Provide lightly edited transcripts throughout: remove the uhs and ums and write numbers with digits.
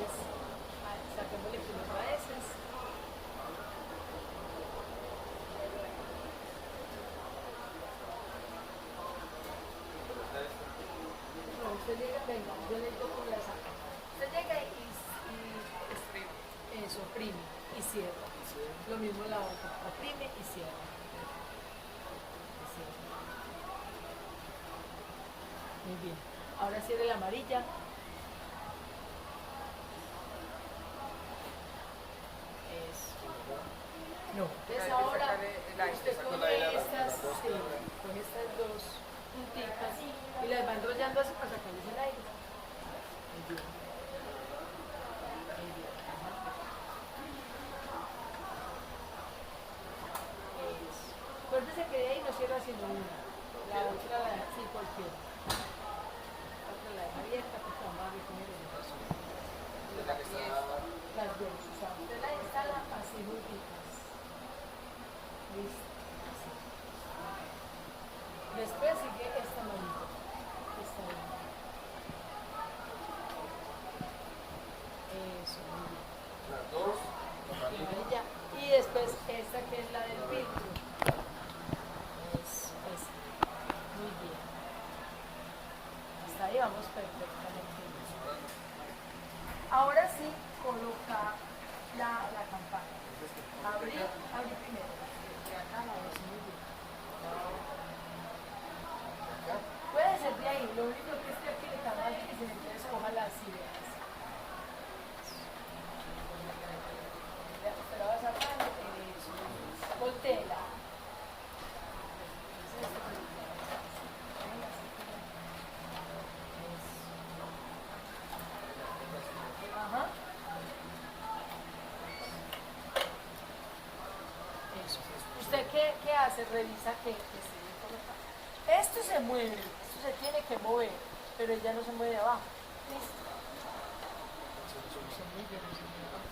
Entonces, saquémosle primero a esas. No, usted llega, venga, yo le digo cómo la saca. Usted llega eso, oprime y cierra. Lo mismo la otra, oprime y cierra. Y cierra. Muy bien. Ahora cierre la amarilla. No, entonces ahora usted coge estas, sí, con estas dos puntitas y las va enrollando así para sacarles el aire. Muy bien. Muy bien. Eso. Acuérdese que de ahí no cierra sino una. La otra la deja, sí, cualquiera. La otra la deja abierta porque vamos a recoger el brazo. Las dos, o sea, usted la instala así juntitas. Listo. Así. Después sigue esta manita. Esta manita. Eso, muy bien. Las dos, La amarilla. Y después esta que es la del filtro. Eso, esa. Muy bien. Hasta ahí vamos perfectamente bien. Ahora sí, coloca la campana. Abrir primero. De acá la ves muy bien. Puede ser de ahí, lo único que es que aquí le está más difícil, entonces ojalá así veas. Te la vas sacando, eso. Voltéela. Ajá. Eso. ¿Usted qué hace? Revisa que esté bien colocado. Esto se mueve, esto se tiene que mover, pero ella no se mueve de abajo. ¿Listo? Eso, muy bien, eso, muy bien.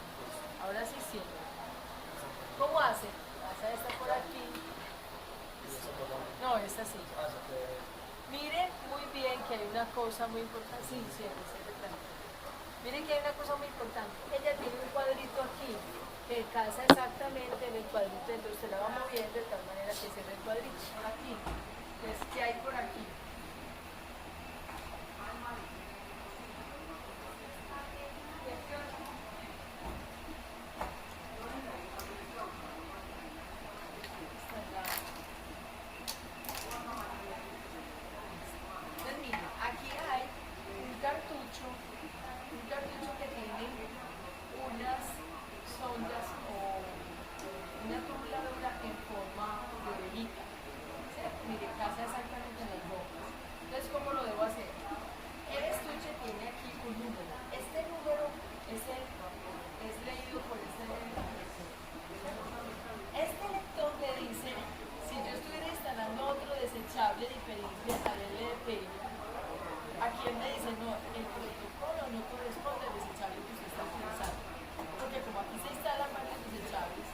Ahora sí cierra. ¿Cómo hace? Pasa esta por aquí. No, esta sí. Miren muy bien que hay una cosa muy importante. Sí, cierre, cierre tranquilo. Miren que hay una cosa muy importante. Ella tiene un cuadrito aquí que casa exactamente en el cuadrito, entonces usted la va moviendo de tal manera que cierre el cuadrito por aquí. Entonces, ¿qué hay por aquí? Entonces, miren, aquí hay un cartucho que tiene unas sondas o una tubuladora en forma de velita. ¿Cierto? Mire, casa exactamente en las bocas. Entonces, ¿cómo lo debo hacer? El estuche tiene aquí un número. Este número es leído por este lector. Este lector le dice, si yo estuviera instalando otro desechable diferente al LDP, aquí él me dice, no, el protocolo no corresponde al desechable que usted está utilizando. Porque como aquí se instalan varios desechables,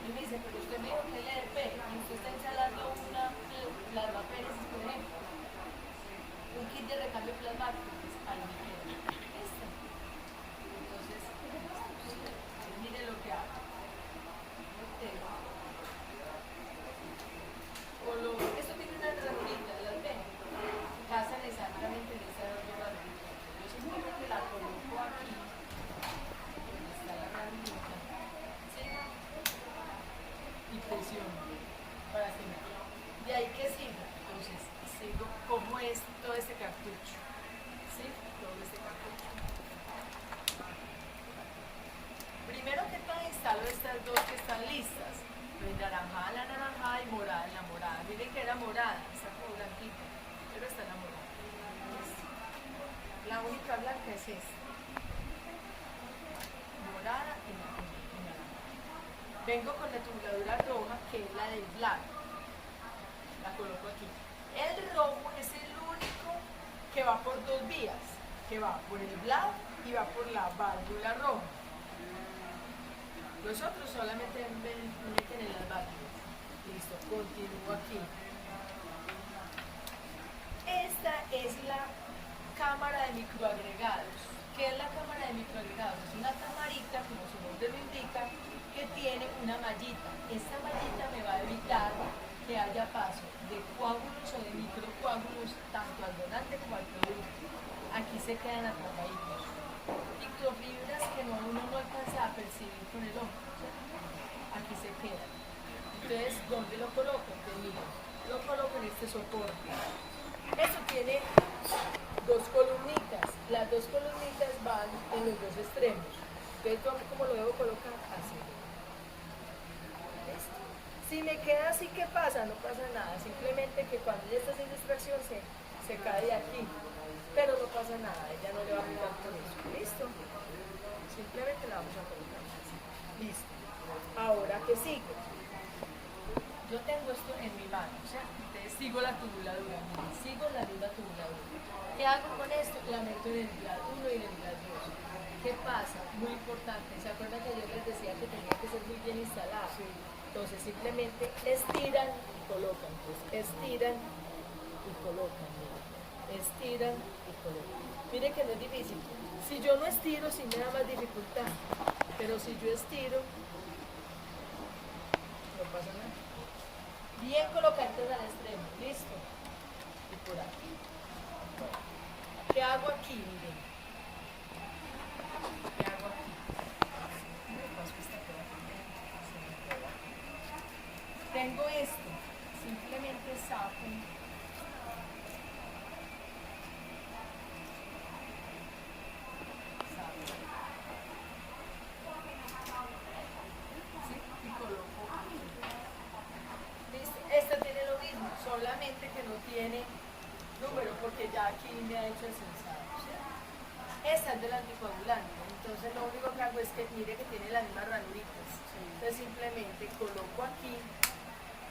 él me dice, pero usted me dijo que LDP y usted está instalando una plasmaféresis, por ejemplo, un kit de recambio plasmático, pues ahí me queda. Este. Entonces, mire lo que hago. Esto tiene una ranurita, ¿las ven? Casan exactamente en esa ranurita. Yo simplemente la coloco aquí, donde está la ranurita, ¿sí? Y presiono para que me quede. De ahí que sigo. Entonces, sigo como es todo este cartucho. ¿Sí? Todo este cartucho. Primero que todo instalo estas dos que están listas. Naranjada la naranjada y morada en la morada. Miren que era morada, está como blanquita, pero está la morada. La única blanca es esta. Morada y naranja. Vengo con la tubuladura roja, que es la del black. La coloco aquí. El rojo es el único que va por dos vías, que va por el black y va por la válvula roja. Los otros solamente meten en las válvulas. Listo, continúo aquí. Esta es la cámara de microagregados. ¿Qué es la cámara de microagregados? Es recibir con el hombro, ¿cierto? Aquí se queda. Entonces, ¿dónde lo coloco? Pues mira, lo coloco en este soporte. Eso tiene dos columnitas. Las dos columnitas van en los dos extremos. Entonces, ¿cómo lo debo colocar? Así. ¿Listo? Si me queda así, ¿qué pasa? No pasa nada. Simplemente que cuando ya está sin distracción se cae de aquí. Pero no pasa nada. Ella no le va a pegar por eso. ¿Listo? Simplemente la vamos a colocar así. Listo. Ahora, ¿qué sigo? Yo tengo esto en mi mano, ¿cierto? Entonces sigo la tubuladura, miren, sigo la misma tubuladura. ¿Qué hago con esto? La meto en el grado 1 y en el grado 2. ¿Qué pasa? Muy importante. ¿Se acuerdan que yo les decía que tenía que ser muy bien instalada? Sí. Entonces simplemente estiran y colocan. Entonces estiran y colocan. Miren. Estiran y colocan. Miren que no es difícil. Si yo no estiro, sí me da más dificultad. Pero si yo estiro, no pasa nada. Bien colocantes al extremo, listo. Y por aquí. Bueno, ¿qué hago aquí? Miren. ¿Qué hago aquí? Me paso esta por aquí. Tengo esto. Simplemente saco. ¿Sí? Y coloco aquí. ¿Listo? Esta tiene lo mismo, solamente que no tiene número porque ya aquí me ha hecho el sensado. ¿Cierto? Esta es del anticoagulante, entonces lo único que hago es que mire que tiene las mismas ranuritas. Sí. Entonces simplemente coloco aquí,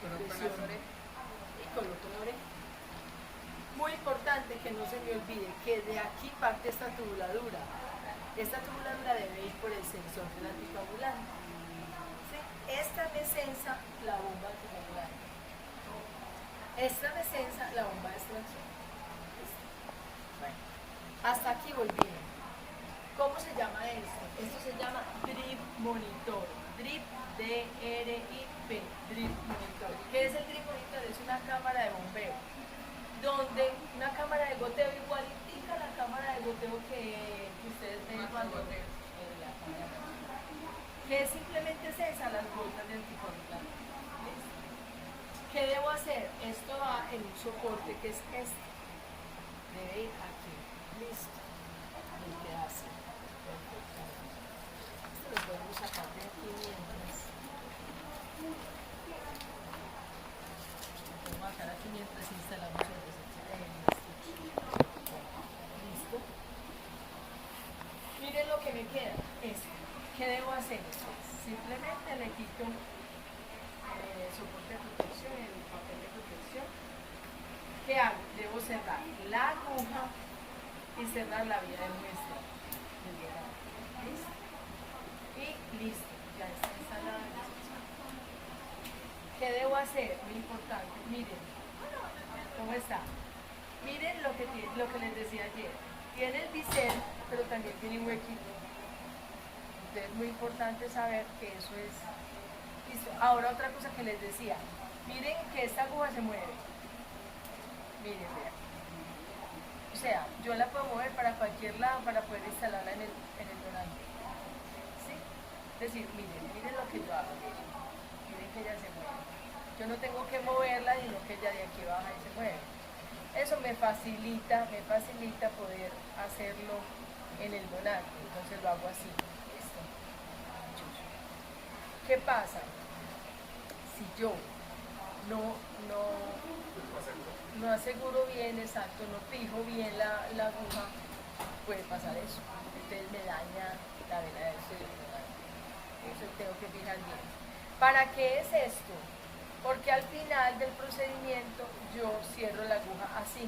presiono y coloco la oreja. Muy importante que no se me olvide que de aquí parte esta tubuladura. Esta tubuladura debe ir por el sensor del anticoagulante. ¿Sí? Esta me sensa la bomba anticoagulante. Esta me sensa la bomba de extracción. Bueno, hasta aquí voy bien. ¿Cómo se llama esto? Esto se llama drip monitor. Drip, D-R-I-P, drip monitor. ¿Qué es el drip monitor? Es una cámara de bombeo, donde una cámara de goteo igualitica a la cámara de goteo que ustedes ven cuando que simplemente sensa las gotas de anticoagulante. ¿Qué debo hacer? Esto va en un soporte que es este. Debe ir aquí. Listo. Y queda así. Perfecto. Esto lo podemos sacar de aquí mientras. Lo podemos sacar aquí mientras instalamos el listo. Miren lo que me queda. Esto. ¿Qué debo hacer? Simplemente le quito soporte de protección, el papel de protección. ¿Qué hago? Debo cerrar la aguja y cerrar la vía de muestra. ¿Listo? Y listo, ya está instalada. ¿Qué debo hacer? Muy importante, miren, ¿cómo está? Miren lo que les decía ayer. Tiene el bisel, pero también tiene un huequito. Entonces es muy importante saber que eso es. Listo. Ahora otra cosa que les decía. Miren que esta aguja se mueve. Miren, vean. O sea, yo la puedo mover para cualquier lado para poder instalarla en el donante. ¿Sí? Es decir, miren lo que yo hago. Miren que ella se mueve. Yo no tengo que moverla, sino que ella de aquí baja y se mueve. Eso me facilita poder hacerlo en el donante. Entonces lo hago así. ¿Listo? ¿Qué pasa? Si yo no aseguro bien, exacto, no fijo bien la aguja, puede pasar eso. Entonces me daña la vena del cerebro. Eso tengo que fijar bien. ¿Para qué es esto? Porque al final del procedimiento yo cierro la aguja así,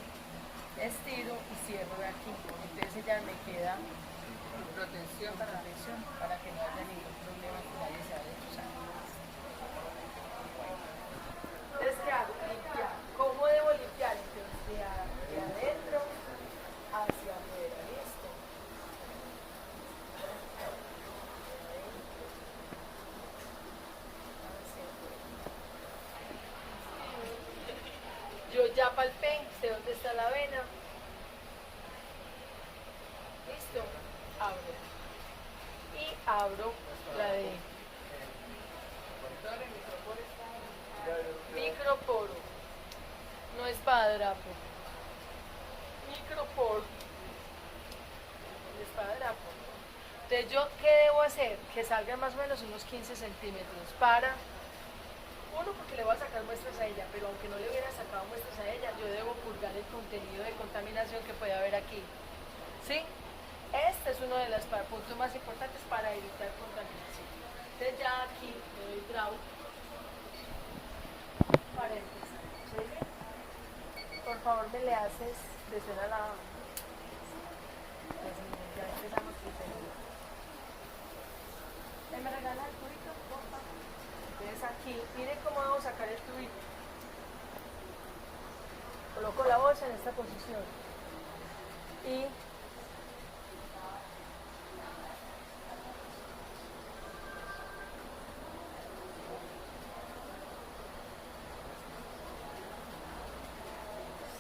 estiro y cierro de aquí. Entonces ya me queda protección para que no haya ningún problema que nadie se vaya a usar. Entonces, ¿qué hago? Limpiar. ¿Cómo debo limpiar? Entonces, de adentro hacia afuera. ¿Listo? Yo ya palpé, sé dónde está la vena. ¿Listo? Abro. Y abro la de microporo, no espadrapo, microporo, espadrapo. Entonces yo, ¿qué debo hacer? Que salgan más o menos unos 15 centímetros para, uno, porque le voy a sacar muestras a ella, pero aunque no le hubiera sacado muestras a ella, yo debo purgar el contenido de contaminación que puede haber aquí. ¿Sí? Este es uno de los puntos más importantes para evitar contaminación. Entonces ya aquí le doy draw para empezar. ¿Sí? Por favor me le haces de suena la... Ya empezamos primero. ¿Me regala el tubito, porfa? Entonces aquí, miren cómo vamos a sacar el tubito. Coloco la bolsa en esta posición. Y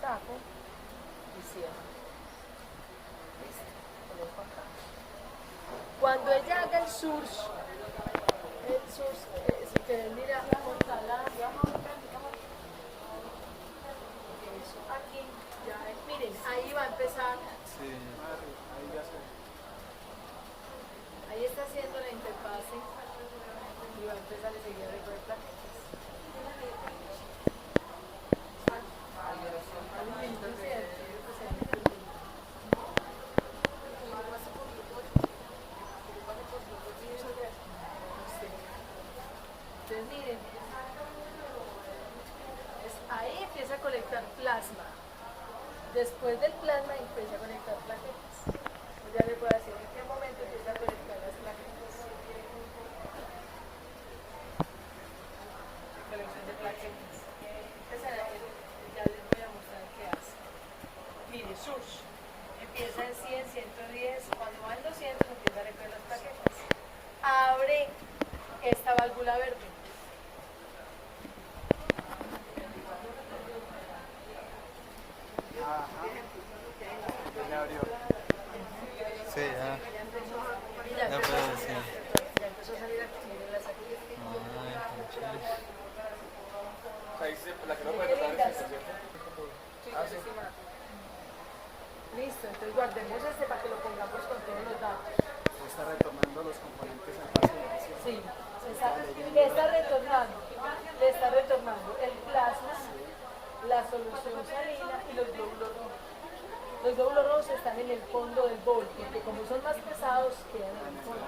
saco y cierro. Listo. Coloco acá. Cuando ella haga el surge, si ustedes miran la montada, eso aquí, ya, miren, ahí va a empezar. Sí, ahí ya se. Ahí está haciendo la interfase y va a empezar enseguida a recoger plaquetas. Entonces miren, ahí empieza a colectar plasma. Después del plasma empieza a conectar plaquetas. Ya le puedo decir en qué momento empieza a conectar las plaquetas. Colección de plaquetas. Ya les voy a mostrar qué hace. Mire, sush. Empieza en 100, 110. Cuando va en 200 empieza a recoger las plaquetas. Abre esta válvula verde. Ajá. Ya abrió. Sí, ya. Ya Ya empezó, puedo decir. ya empezó a salir aquí, miren las aquí. Ay, tan chévere. Ahí se, la que no puede Qué tocar lindas. es esta, ¿cierto? Ah, sí. Listo, entonces guardemos este para que lo pongamos con todos los datos. Está retomando los componentes al paso de acción. Sí, le está retornando el plasma, la solución salina y los glóbulos rojos. Los glóbulos rojos están en el fondo del bol, porque como son más pesados, quedan en el fondo.